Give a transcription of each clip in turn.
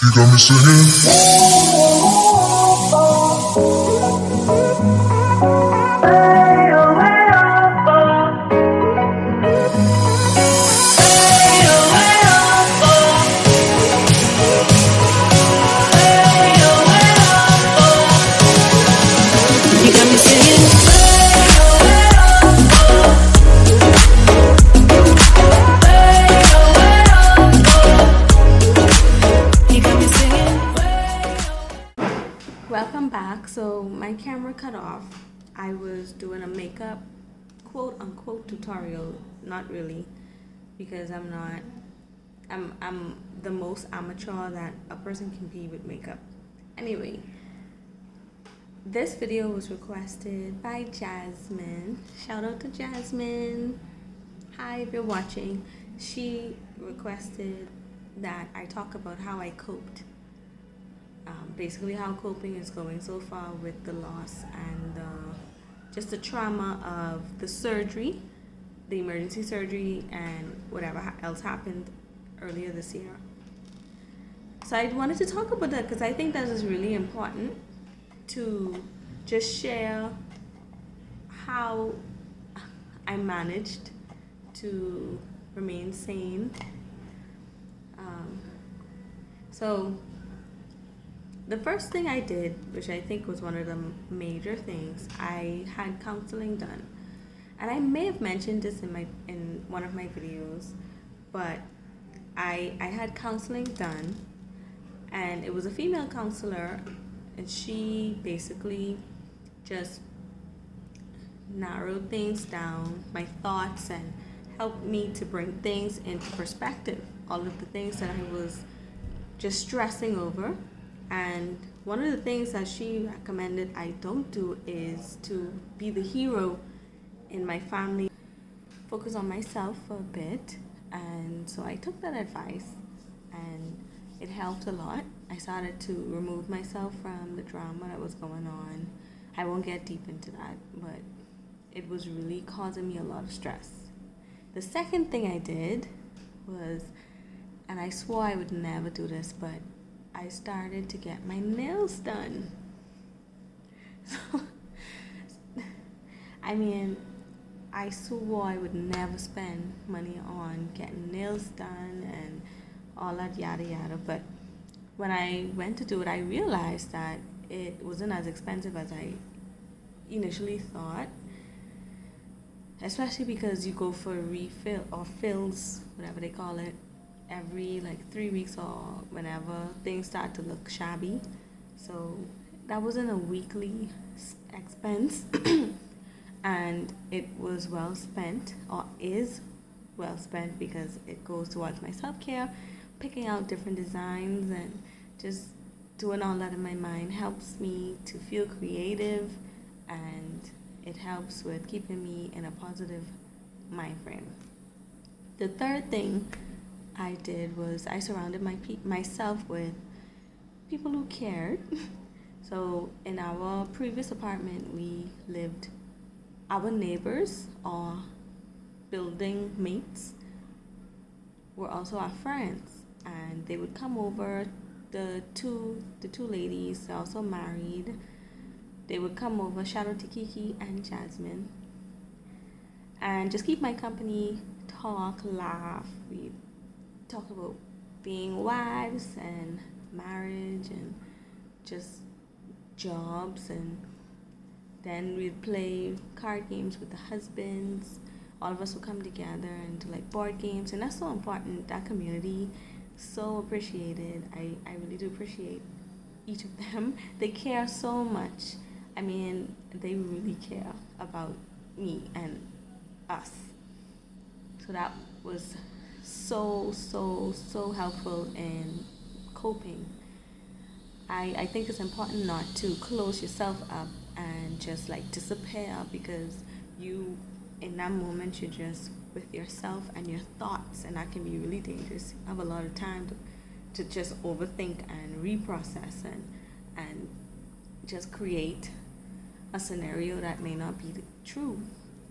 You got me singing. You got me singing. You got me singing. Welcome back. So my camera cut off. I was doing a makeup quote unquote tutorial. Not really, because I'm the most amateur that a person can be with makeup. Anyway, this video was requested by Jasmine. Shout out to Jasmine. Hi, if you're watching. She requested that I talk about how I coped. Basically how coping is going so far with the loss and just the trauma of the surgery, the emergency surgery, and whatever else happened earlier this year. So I wanted to talk about that because I think that is really important to just share how I managed to remain sane. So the first thing I did, which I think was one of the major things, I had counseling done. And I may have mentioned this in one of my videos, but I had counseling done, and it was a female counselor, and she basically just narrowed things down, my thoughts, and helped me to bring things into perspective, all of the things that I was just stressing over. And one of the things that she recommended I don't do is to be the hero in my family, focus on myself for a bit. And so I took that advice, and it helped a lot. I started to remove myself from the drama that was going on. I won't get deep into that, but it was really causing me a lot of stress. The second thing I did was, and I swore I would never do this, but I started to get my nails done. So, I mean, I swore I would never spend money on getting nails done and all that yada yada, but when I went to do it, I realized that it wasn't as expensive as I initially thought, especially because you go for a refill or fills, whatever they call it, every like 3 weeks or whenever things start to look shabby. So that wasn't a weekly expense and it was well spent, or is well spent, because it goes towards my self-care. Picking out different designs and just doing all that in my mind helps me to feel creative, and it helps with keeping me in a positive mind frame. The third thing I did was I surrounded myself with people who cared. So in our previous apartment, we lived, our neighbors or building mates were also our friends, and they would come over. The two ladies, they're also married. They would come over, shout out to Kiki and Jasmine, and just keep my company, talk, laugh. We talk about being wives and marriage and just jobs, and then we'd play card games with the husbands. All of us would come together and do like board games, and that's so important. That community, so appreciated. I really do appreciate each of them. They care so much. I mean, they really care about me and us. So that was so helpful in coping. I think it's important not to close yourself up and just like disappear, because you, in that moment, you're just with yourself and your thoughts, and that can be really dangerous. You have a lot of time to just overthink and reprocess and just create a scenario that may not be true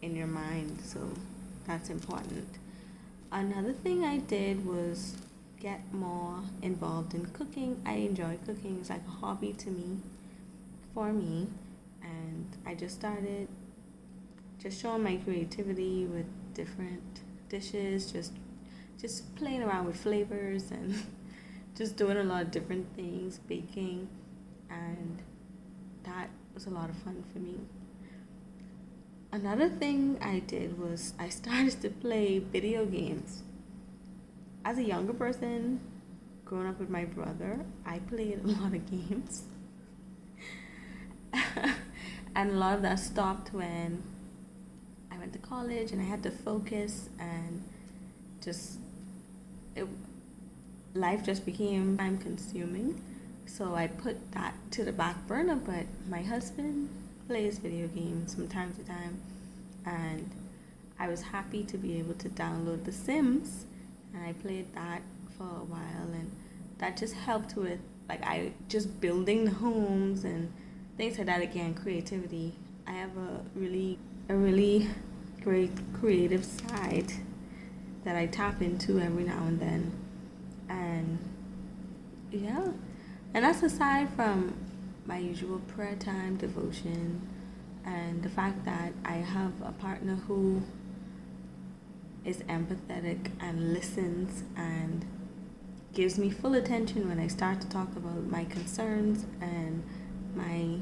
in your mind. So that's important. Another thing I did was get more involved in cooking. I enjoy cooking. It's like a hobby to me, for me. And I just started just showing my creativity with different dishes, just playing around with flavors and just doing a lot of different things, baking, and that was a lot of fun for me. Another thing I did was I started to play video games. As a younger person, growing up with my brother, I played a lot of games. And a lot of that stopped when I went to college and I had to focus, and life just became time consuming. So I put that to the back burner, but my husband plays video games from time to time, and I was happy to be able to download The Sims, and I played that for a while, and that just helped with I just building the homes and things like that. Again, creativity. I have a really great creative side that I tap into every now and then, and yeah, and that's aside from my usual prayer time, devotion, and the fact that I have a partner who is empathetic and listens and gives me full attention when I start to talk about my concerns and my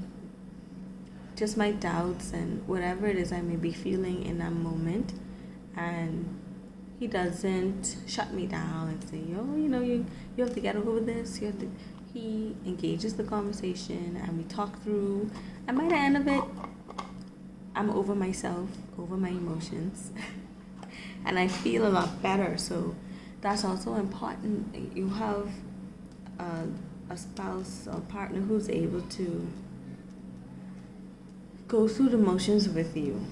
doubts and whatever it is I may be feeling in that moment. And he doesn't shut me down and say, oh, you have to get over this. He engages the conversation and we talk through, and by the end of it, I'm over myself, over my emotions, and I feel a lot better. So that's also important. You have a spouse or partner who's able to go through the motions with you.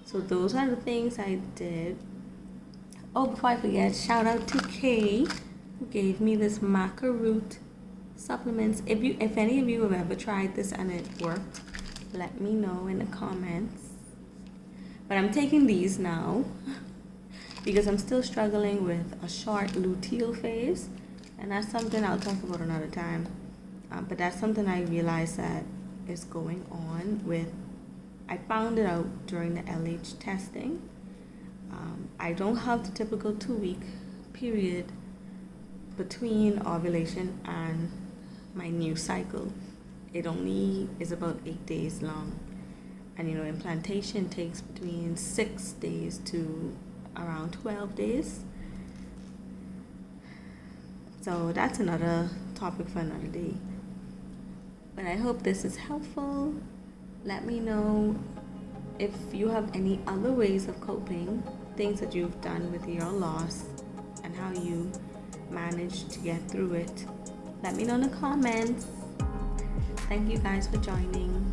So those are the things I did. Oh, before I forget, shout out to Kay, who gave me this maca root supplements. If any of you have ever tried this and it worked, let me know in the comments. But I'm taking these now because I'm still struggling with a short luteal phase, and that's something I'll talk about another time. But that's something I realized that is going on with. I found it out during the LH testing. I don't have the typical 2-week period between ovulation and my new cycle. It only is about 8 days long. And implantation takes between 6 days to around 12 days. So that's another topic for another day. But I hope this is helpful. Let me know if you have any other ways of coping, things that you've done with your loss and how you managed to get through it. Let me know in the comments. Thank you guys for joining.